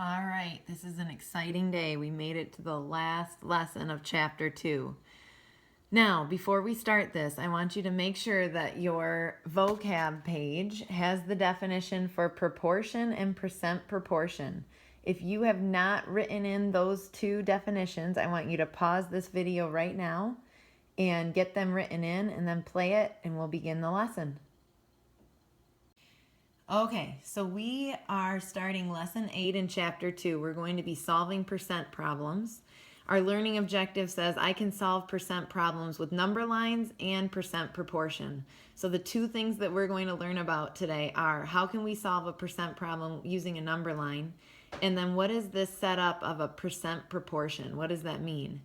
All right, this is an exciting day. We made it to the last lesson of Chapter 2. Now, before we start this, I want you to make sure that your vocab page has the definition for proportion and percent proportion. If you have not written in those two definitions, I want you to pause this video right now and get them written in and then play it, and we'll begin the lesson. Okay, so we are starting lesson 8 in chapter 2. We're going to be solving percent problems. Our learning objective says I can solve percent problems with number lines and percent proportion. So the two things that we're going to learn about today are how can we solve a percent problem using a number line, and then what is this setup of a percent proportion? What does that mean?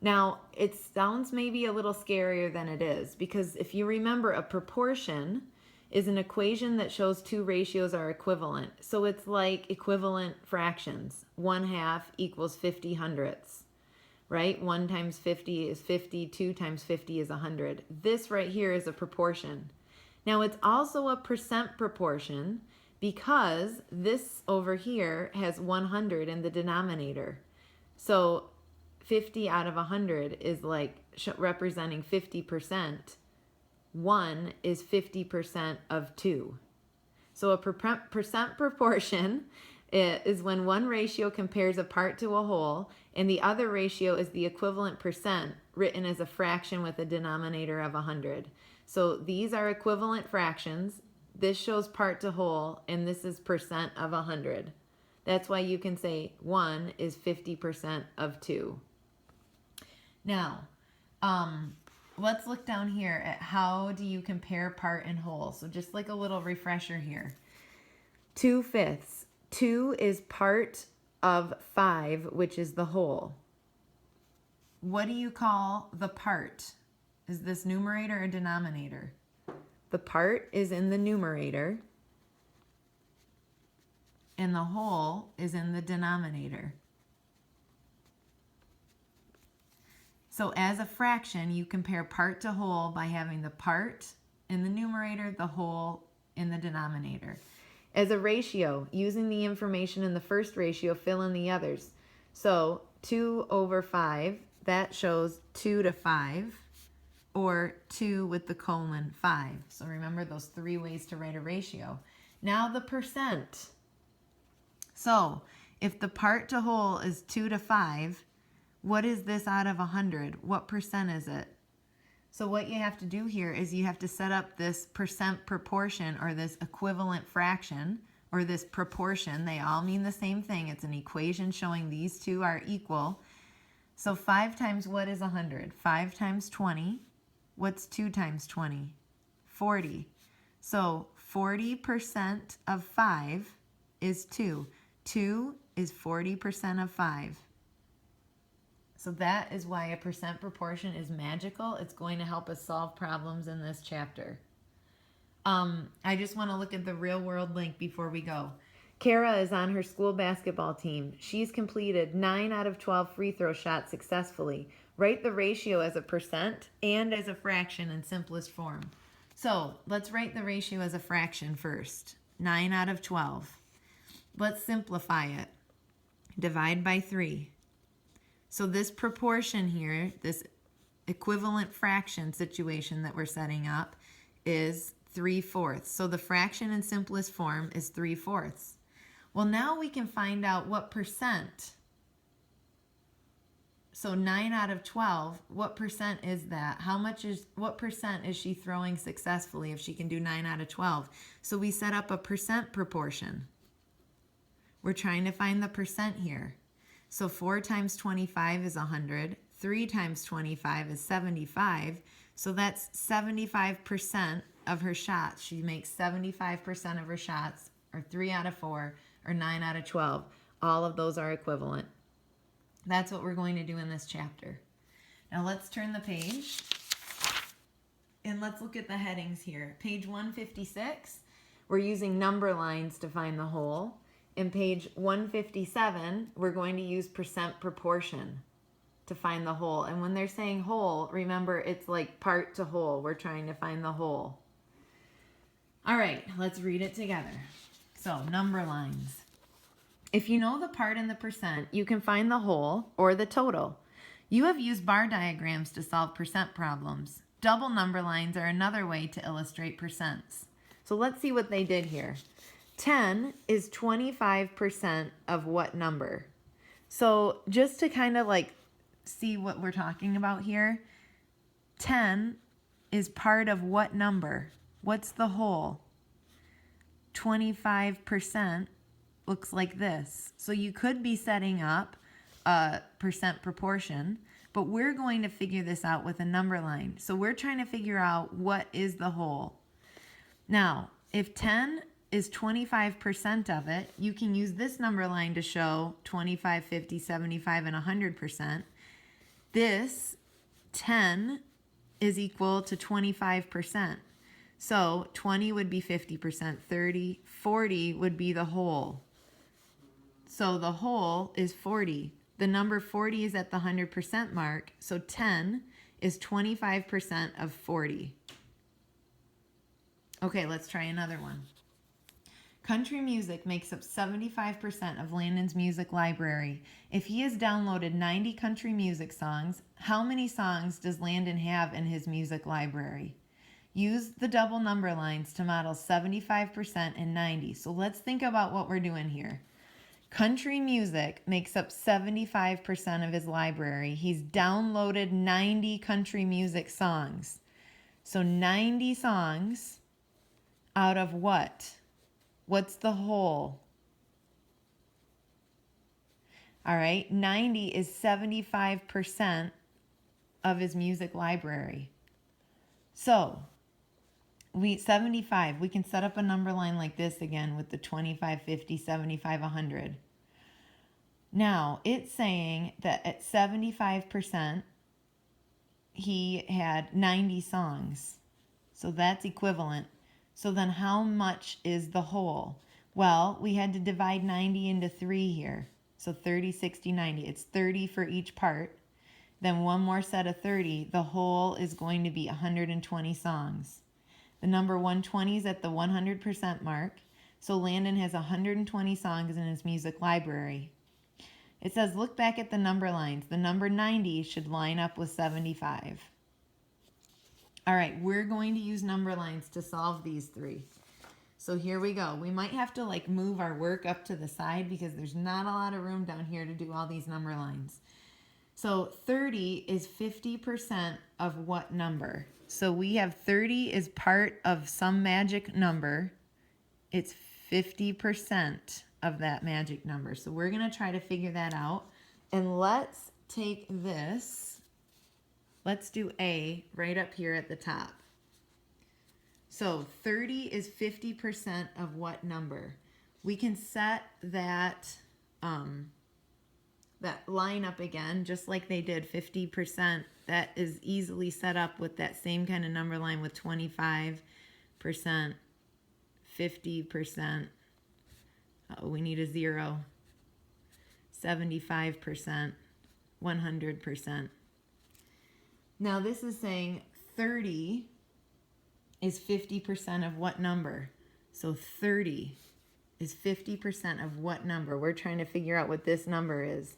Now, it sounds maybe a little scarier than it is, because if you remember, a proportion is an equation that shows two ratios are equivalent. So it's like equivalent fractions. 1/2 equals 50 hundredths, right? 1 times 50 is 50, 2 times 50 is 100. This right here is a proportion. Now it's also a percent proportion because this over here has 100 in the denominator. So 50 out of 100 is like representing 50%. 1 is 50% of 2. So a percent proportion is when one ratio compares a part to a whole, and the other ratio is the equivalent percent written as a fraction with a denominator of 100. So these are equivalent fractions. This shows part to whole, and this is percent of 100. That's why you can say 1 is 50% of 2. Now, let's look down here at how do you compare part and whole. So just like a little refresher here. 2/5. 2 is part of 5, which is the whole. What do you call the part? Is this numerator or denominator? The part is in the numerator, and the whole is in the denominator. So as a fraction, you compare part to whole by having the part in the numerator, the whole in the denominator. As a ratio, using the information in the first ratio, fill in the others. So 2/5, that shows 2 to 5, or 2 with the colon 5. So remember those 3 ways to write a ratio. Now the percent. So if the part to whole is 2 to 5, what is this out of 100? What percent is it? So what you have to do here is you have to set up this percent proportion, or this equivalent fraction, or this proportion. They all mean the same thing. It's an equation showing these two are equal. So 5 times what is 100? 5 times 20. What's 2 times 20? 40. So 40% of 5 is 2. 2 is 40% of 5. So that is why a percent proportion is magical. It's going to help us solve problems in this chapter. I just want to look at the real world link before we go. Kara is on her school basketball team. She's completed 9 out of 12 free throw shots successfully. Write the ratio as a percent and as a fraction in simplest form. So let's write the ratio as a fraction first. 9 out of 12. Let's simplify it. Divide by 3. So this proportion here, this equivalent fraction situation that we're setting up, is 3/4. So the fraction in simplest form is 3/4. Well, now we can find out what percent. So 9 out of 12, what percent is that? What percent is she throwing successfully if she can do 9 out of 12? So we set up a percent proportion. We're trying to find the percent here. So 4 times 25 is 100. 3 times 25 is 75. So that's 75% of her shots. She makes 75% of her shots, or 3 out of 4, or 9 out of 12. All of those are equivalent. That's what we're going to do in this chapter. Now let's turn the page, and let's look at the headings here. Page 156, we're using number lines to find the whole. In page 157, we're going to use percent proportion to find the whole. And when they're saying whole, remember it's like part to whole. We're trying to find the whole. All right, let's read it together. So number lines. If you know the part and the percent, you can find the whole or the total. You have used bar diagrams to solve percent problems. Double number lines are another way to illustrate percents. So let's see what they did here. 10 is 25% of what number? So just to kind of like see what we're talking about here, 10 is part of what number? What's the whole? 25% looks like this. So you could be setting up a percent proportion, but we're going to figure this out with a number line. So we're trying to figure out what is the whole. Now, if 10 is 25% of it, you can use this number line to show 25, 50, 75, and 100%. This 10 is equal to 25%. So 20 would be 50%, 30, 40 would be the whole. So the whole is 40. The number 40 is at the 100% mark, so 10 is 25% of 40. Okay, let's try another one. Country music makes up 75% of Landon's music library. If he has downloaded 90 country music songs, how many songs does Landon have in his music library? Use the double number lines to model 75% and 90. So let's think about what we're doing here. Country music makes up 75% of his library. He's downloaded 90 country music songs. So 90 songs out of what? What's the whole? All right, 90 is 75% of his music library. So 75, we can set up a number line like this again with the 25, 50, 75, 100. Now, it's saying that at 75%, he had 90 songs. So that's equivalent. So then how much is the whole? Well, we had to divide 90 into 3 here. So 30, 60, 90. It's 30 for each part. Then one more set of 30. The whole is going to be 120 songs. The number 120 is at the 100% mark. So Landon has 120 songs in his music library. It says, look back at the number lines. The number 90 should line up with 75. All right, we're going to use number lines to solve these 3. So here we go. We might have to like move our work up to the side because there's not a lot of room down here to do all these number lines. So 30 is 50% of what number? So we have 30 is part of some magic number. It's 50% of that magic number. So we're going to try to figure that out. And let's take this. Let's do A right up here at the top. So 30 is 50% of what number? We can set that that line up again, just like they did 50%. That is easily set up with that same kind of number line with 25%, 50%. Oh, we need a 0. 75%, 100%. Now this is saying 30 is 50% of what number? So 30 is 50% of what number? We're trying to figure out what this number is.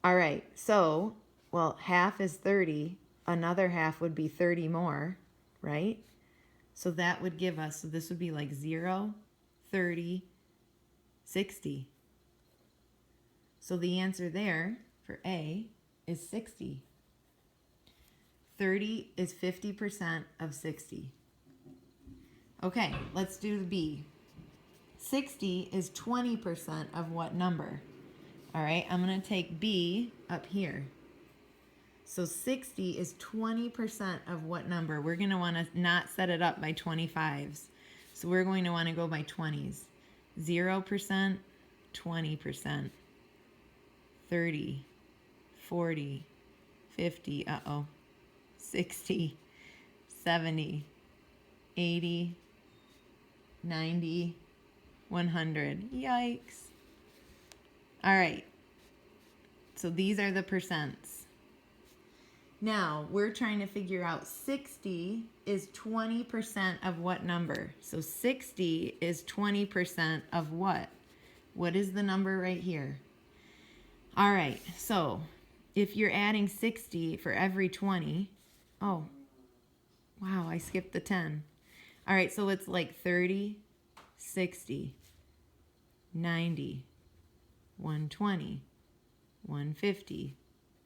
All right, so, well, half is 30. Another half would be 30 more, right? So that would give us, so this would be like 0, 30, 60. So the answer there for A is 60. 30 is 50% of 60. Okay, let's do the B. 60 is 20% of what number? All right, I'm going to take B up here. So 60 is 20% of what number? We're going to want to not set it up by 25s. So we're going to want to go by 20s. 0%, 20%, 30, 40, 50, 60, 70, 80, 90, 100. Yikes. All right. So these are the percents. Now, we're trying to figure out 60 is 20% of what number? So 60 is 20% of what? What is the number right here? All right, so if you're adding 60 for every 20, oh, wow, I skipped the 10. All right, so it's like 30, 60, 90, 120, 150,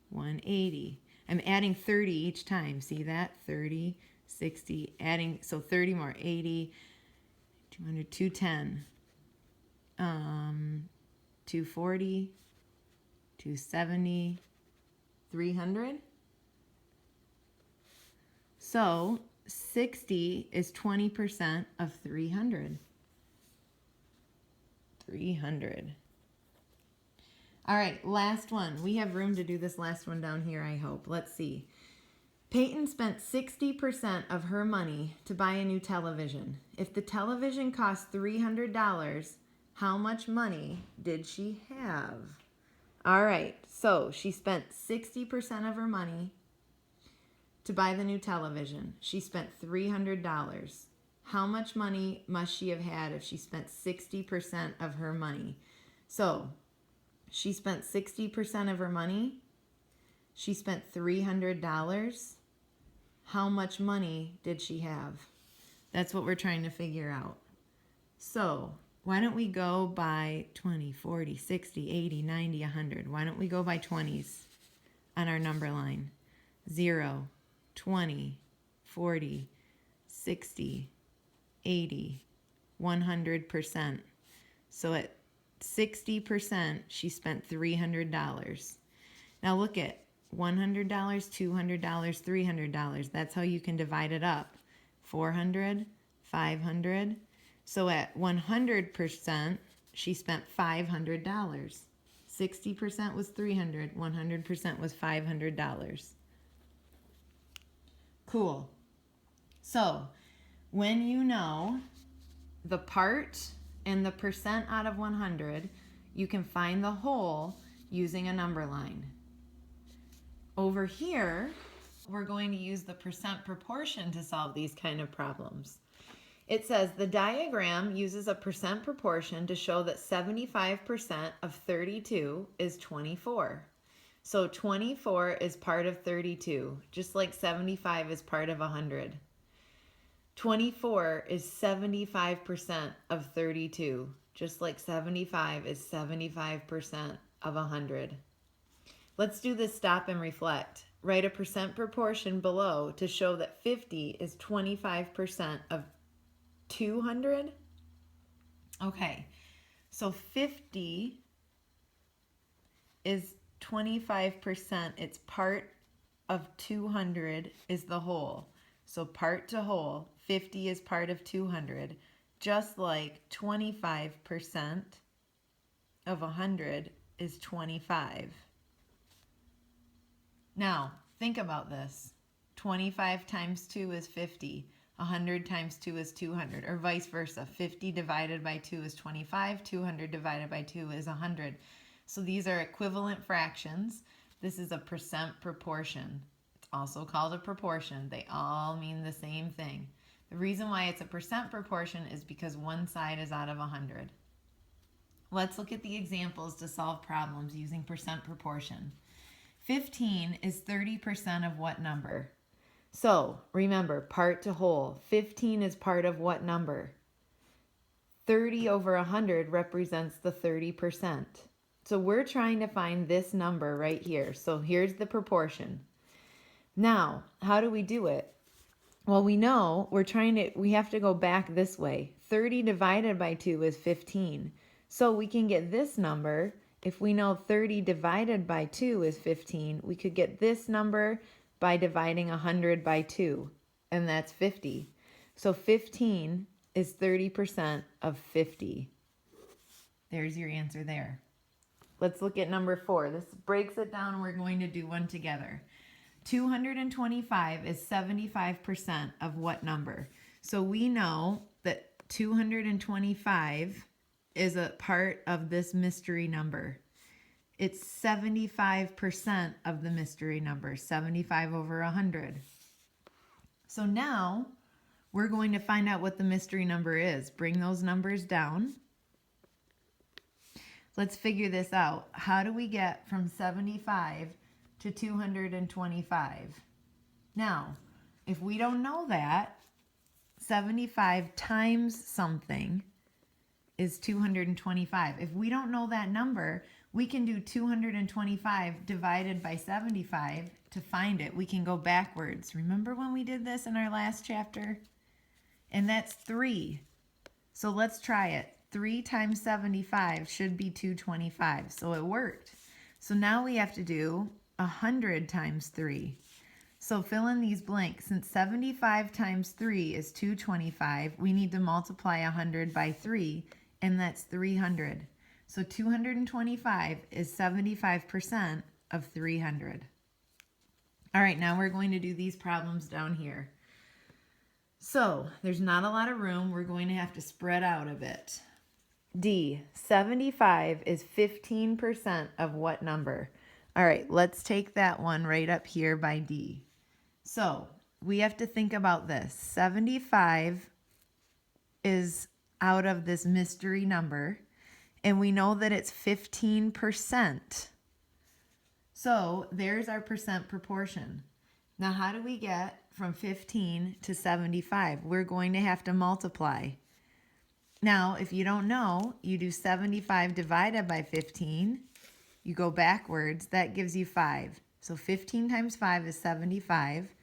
180. I'm adding 30 each time. See that? 30, 60, adding, so 30 more, 80, 200, 210, 240, 270, 300. So 60 is 20% of 300. 300. All right, last one. We have room to do this last one down here, I hope. Let's see. Peyton spent 60% of her money to buy a new television. If the television cost $300, how much money did she have? All right, so she spent 60% of her money to buy the new television. She spent $300. How much money must she have had if she spent 60% of her money? So she spent 60% of her money. She spent $300. How much money did she have? That's what we're trying to figure out. So why don't we go by 20, 40, 60, 80, 90, 100? Why don't we go by 20s on our number line? 0, 20, 40, 60, 80, 100%. So at 60%, she spent $300. Now look at $100, $200, $300. That's how you can divide it up. 400, 500. So at 100%, she spent $500. 60% was $300, 100% was $500. Cool. So when you know the part and the percent out of 100, you can find the whole using a number line. Over here, we're going to use the percent proportion to solve these kind of problems. It says the diagram uses a percent proportion to show that 75% of 32 is 24. So 24 is part of 32, just like 75 is part of 100. 24 is 75% of 32, just like 75 is 75% of 100. Let's do this stop and reflect. Write a percent proportion below to show that 50 is 25% of 200. Okay, so 50 is 25%. It's part of 200 is the whole. So part to whole, 50 is part of 200, just like 25% of 100 is 25. Now, think about this. 25 times 2 is 50. 100 times 2 is 200, or vice versa. 50 divided by 2 is 25. 200 divided by 2 is 100. So these are equivalent fractions. This is a percent proportion. It's also called a proportion. They all mean the same thing. The reason why it's a percent proportion is because one side is out of 100. Let's look at the examples to solve problems using percent proportion. 15 is 30% of what number? So remember, part to whole. 15 is part of what number? 30 over 100 represents the 30%. So we're trying to find this number right here. So here's the proportion. Now, how do we do it? Well, we know we have to go back this way. 30 divided by 2 is 15. So we can get this number. If we know 30 divided by 2 is 15, we could get this number by dividing 100 by 2, and that's 50. So 15 is 30% of 50. There's your answer there. Let's look at number 4. This breaks it down, and we're going to do one together. 225 is 75% of what number? So we know that 225 is a part of this mystery number. It's 75% of the mystery number, 75 over 100. So now we're going to find out what the mystery number is. Bring those numbers down. let's figure this out. How do we get from 75 to 225? Now, if we don't know that, 75 times something is 225. If we don't know that number, we can do 225 divided by 75 to find it. We can go backwards. Remember when we did this in our last chapter? And that's 3. So let's try it. 3 times 75 should be 225. So it worked. So now we have to do 100 times 3. So fill in these blanks. Since 75 times 3 is 225, we need to multiply 100 by 3, and that's 300. So 225 is 75% of 300. All right, now we're going to do these problems down here. So there's not a lot of room. We're going to have to spread out a bit. D, 75 is 15% of what number? All right, let's take that one right up here by D. So we have to think about this. 75 is out of this mystery number, and we know that it's 15%. So there's our percent proportion. Now, how do we get from 15 to 75? We're going to have to multiply. Now, if you don't know, you do 75 divided by 15. You go backwards. That gives you 5. So 15 times 5 is 75.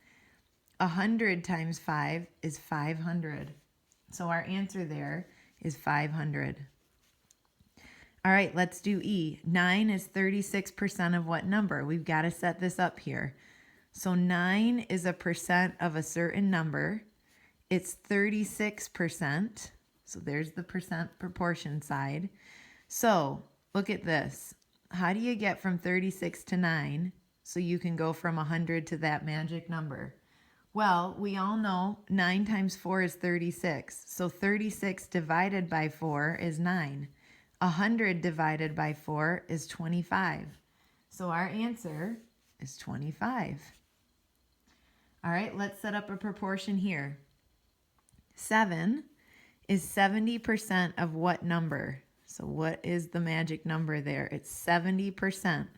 100 times 5 is 500. So our answer there is 500. All right, let's do E. 9 is 36% of what number? We've got to set this up here. So 9 is a percent of a certain number. It's 36%. So there's the percent proportion side. So look at this. How do you get from 36 to 9 so you can go from 100 to that magic number? Well, we all know 9 times 4 is 36. So 36 divided by 4 is 9. 100 divided by 4 is 25. So our answer is 25. All right, let's set up a proportion here. 7 is 70% of what number? So what is the magic number there? It's 70%.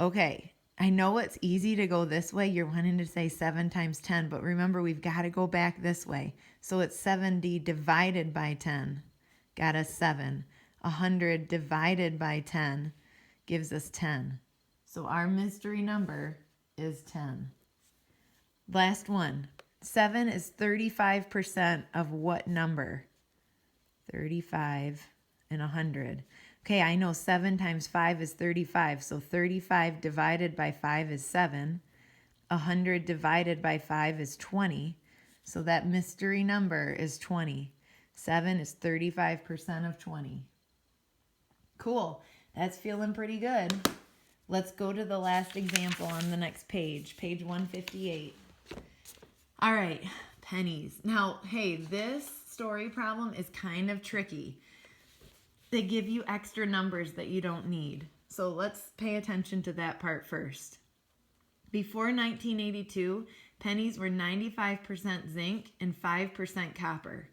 Okay, I know it's easy to go this way. You're wanting to say 7 times 10, but remember we've got to go back this way. So it's 70 divided by 10. Got us 7. 100 divided by 10 gives us 10. So our mystery number is 10. Last one. 7 is 35% of what number? 35 and 100. Okay, I know 7 times 5 is 35. So 35 divided by 5 is 7. 100 divided by 5 is 20. So that mystery number is 20. 7 is 35% of 20. Cool. That's feeling pretty good. Let's go to the last example on the next page, page 158. All right, pennies. Now, hey, this story problem is kind of tricky. They give you extra numbers that you don't need. So let's pay attention to that part first. Before 1982, pennies were 95% zinc and 5% copper.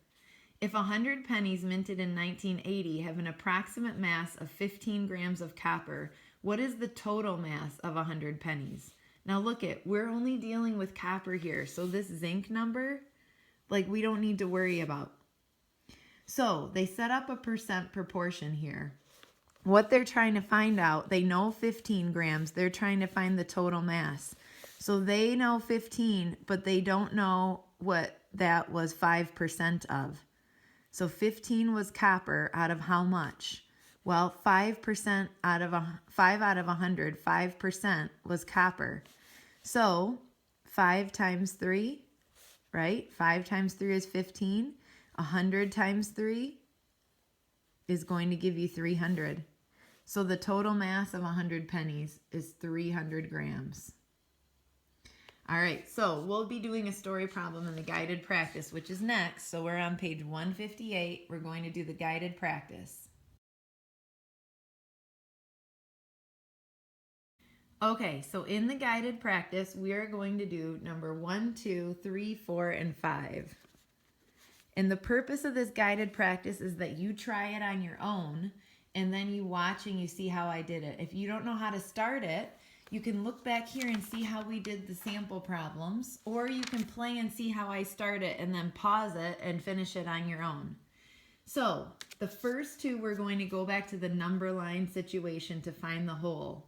If 100 pennies minted in 1980 have an approximate mass of 15 grams of copper, what is the total mass of 100 pennies? Now look it, we're only dealing with copper here, so this zinc number, we don't need to worry about. So they set up a percent proportion here. What they're trying to find out, they know 15 grams, they're trying to find the total mass. So they know 15, but they don't know what that was 5% of. So 15 was copper out of how much? Well, 5% out of 5 out of 100, 5% was copper. So 5 times 3, right? 5 times 3 is 15. 100 times 3 is going to give you 300. So the total mass of 100 pennies is 300 grams. All right, so we'll be doing a story problem in the guided practice, which is next. So we're on page 158. We're going to do the guided practice. Okay, so in the guided practice, we are going to do number 1, 2, 3, 4, and 5. And the purpose of this guided practice is that you try it on your own and then you watch and you see how I did it. If you don't know how to start it, you can look back here and see how we did the sample problems, or you can play and see how I start it and then pause it and finish it on your own. So the first two, we're going to go back to the number line situation to find the whole.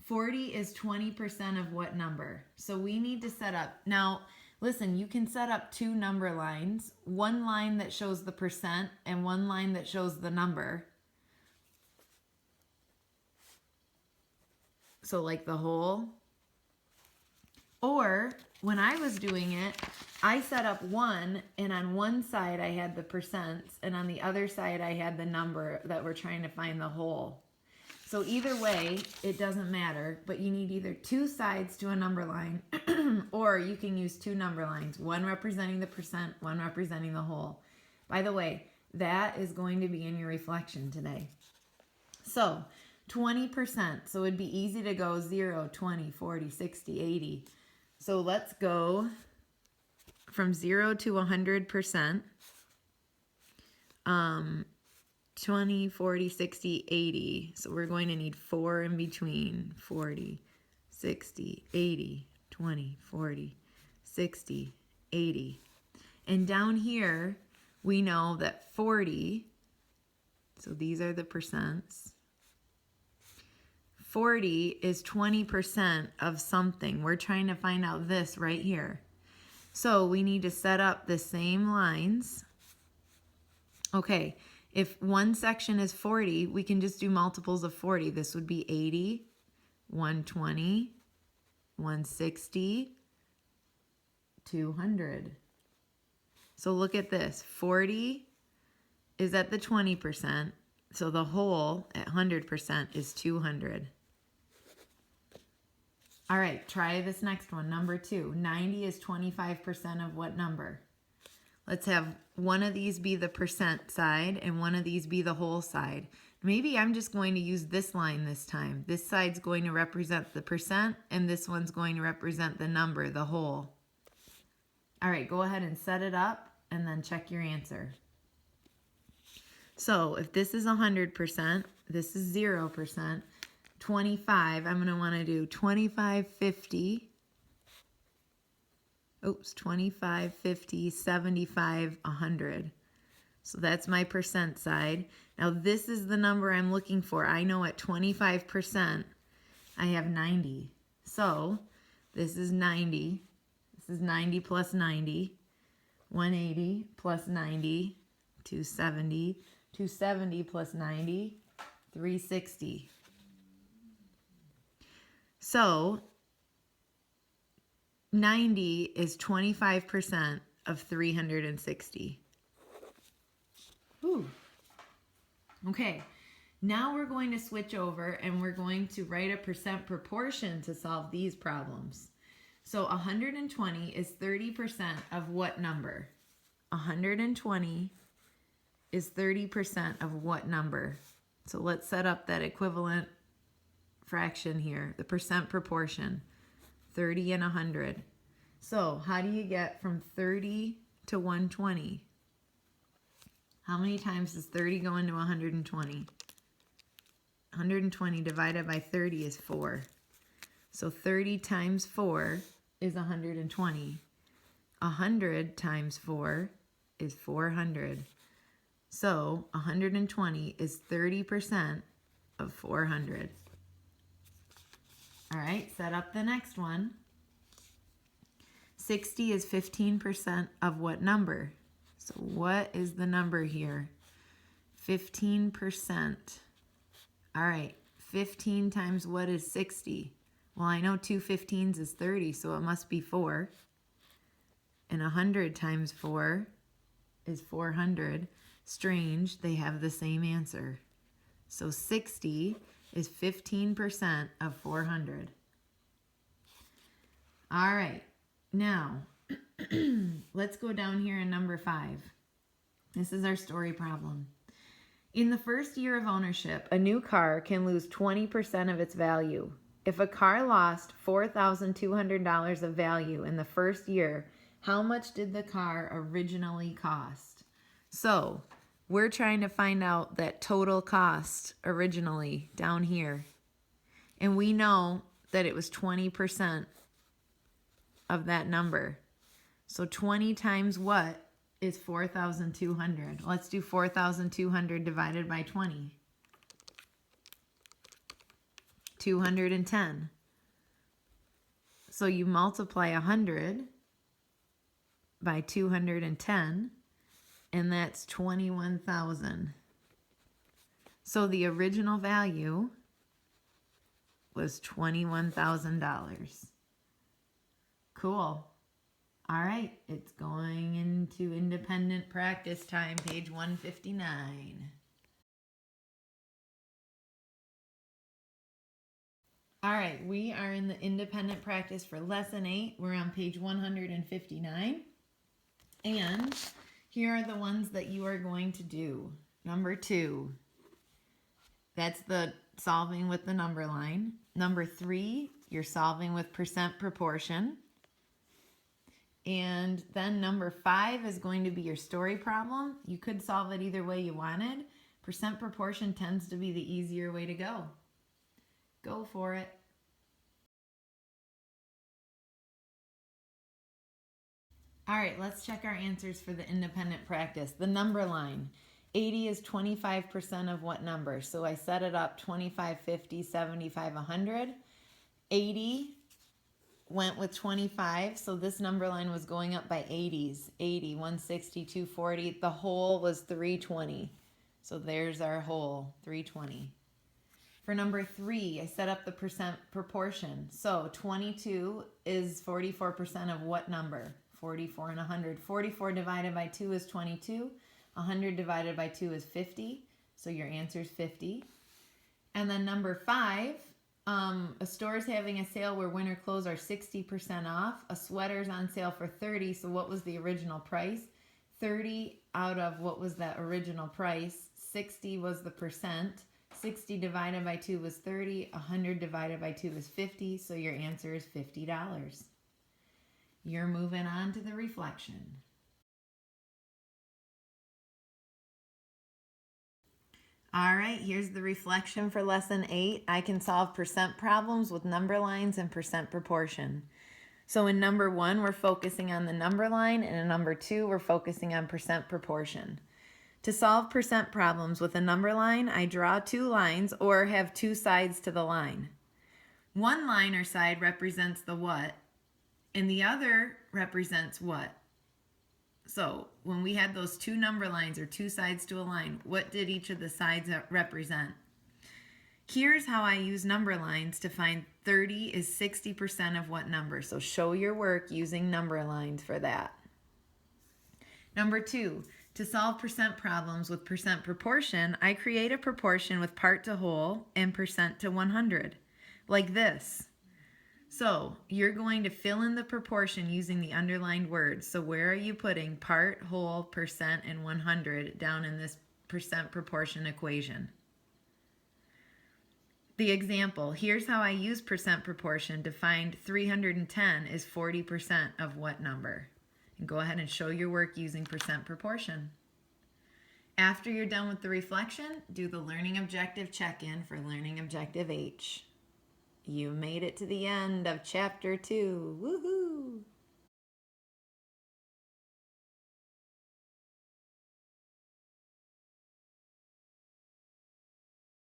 40 is 20% of what number? So we need to set up, now listen, you can set up two number lines, one line that shows the percent and one line that shows the number. So like the whole. Or when I was doing it, I set up one, and on one side I had the percents, and on the other side I had the number that we're trying to find the whole. So either way, it doesn't matter, but you need either two sides to a number line, or you can use two number lines, one representing the percent, one representing the whole. By the way, that is going to be in your reflection today. So 20%, so it'd be easy to go 0, 20, 40, 60, 80. So let's go from 0 to 100%. 20, 40, 60, 80. So we're going to need 4 in between. 40, 60, 80, 20, 40, 60, 80. And down here, we know that 40, so these are the percents. 40 is 20% of something. We're trying to find out this right here. So we need to set up the same lines. Okay. If one section is 40, we can just do multiples of 40. This would be 80, 120, 160, 200. So look at this. 40 is at the 20%. So the whole at 100% is 200. All right, try this next one. Number 2. 90 is 25% of what number? Let's have one of these be the percent side and one of these be the whole side. Maybe I'm just going to use this line this time. This side's going to represent the percent and this one's going to represent the number, the whole. All right, go ahead and set it up and then check your answer. So if this is 100%, this is 0%, 25, I'm going to want to do 25, 50. Oops, 25, 50, 75, 100. So that's my percent side. Now this is the number I'm looking for. I know at 25%, I have 90. So this is 90. This is 90 plus 90. 180 plus 90, 270. 270 plus 90, 360. So 90 is 25% of 360. Ooh. Okay, now we're going to switch over and we're going to write a percent proportion to solve these problems. So 120 is 30% of what number? 120 is 30% of what number? So let's set up that equivalent fraction here, the percent proportion. 30 and 100. So how do you get from 30 to 120? How many times does 30 go into 120? 120 divided by 30 is 4. So 30 times 4 is 120. 100 times 4 is 400. So 120 is 30% of 400. All right, set up the next one. 60 is 15% of what number? So what is the number here? 15%. All right, 15 times what is 60? Well, I know 2 15s is 30, so it must be 4. And 100 times 4 is 400. Strange, they have the same answer. So 60 is 15% of 400. All right, now let's go down here in number 5. This is our story problem. In the first year of ownership, a new car can lose 20% of its value. If a car lost $4,200 of value in the first year, how much did the car originally cost? So we're trying to find out that total cost originally down here. And we know that it was 20% of that number. So 20 times what is 4,200? Let's do 4,200 divided by 20. 210. So you multiply 100 by 210, and that's 21,000. So the original value was $21,000. Cool. All right, it's going into independent practice time, page 159. All right, we are in the independent practice for lesson 8. We're on page 159. And here are the ones that you are going to do. Number 2, that's the solving with the number line. Number 3, you're solving with percent proportion. And then number 5 is going to be your story problem. You could solve it either way you wanted. Percent proportion tends to be the easier way to go. Go for it. All right, let's check our answers for the independent practice. The number line. 80 is 25% of what number? So I set it up 25, 50, 75, 100. 80 went with 25, so this number line was going up by 80s. 80, 160, 240. The whole was 320. So there's our whole, 320. For number 3, I set up the percent proportion. So 22 is 44% of what number? 44 and 100. 44 divided by 2 is 22. 100 divided by 2 is 50. So your answer is 50. And then number 5, a store is having a sale where winter clothes are 60% off. A sweater's on sale for 30. So what was the original price? 30 out of what was that original price? 60 was the percent. 60 divided by 2 was 30. 100 divided by 2 is 50. So your answer is $50. You're moving on to the reflection. All right, here's the reflection for lesson 8. I can solve percent problems with number lines and percent proportion. So in number 1, we're focusing on the number line, and in number 2, we're focusing on percent proportion. To solve percent problems with a number line, I draw 2 lines or have 2 sides to the line. One line or side represents the what, and the other represents what. So when we had those 2 number lines or 2 sides to a line, what did each of the sides represent? Here's how I use number lines to find 30 is 60% of what number. So show your work using number lines for that. Number 2, to solve percent problems with percent proportion, I create a proportion with part to whole and percent to 100, like this. So you're going to fill in the proportion using the underlined words. So where are you putting part, whole, percent, and 100 down in this percent proportion equation? The example, here's how I use percent proportion to find 310 is 40% of what number? And go ahead and show your work using percent proportion. After you're done with the reflection, do the learning objective check-in for learning objective H. You made it to the end of chapter 2. Woohoo!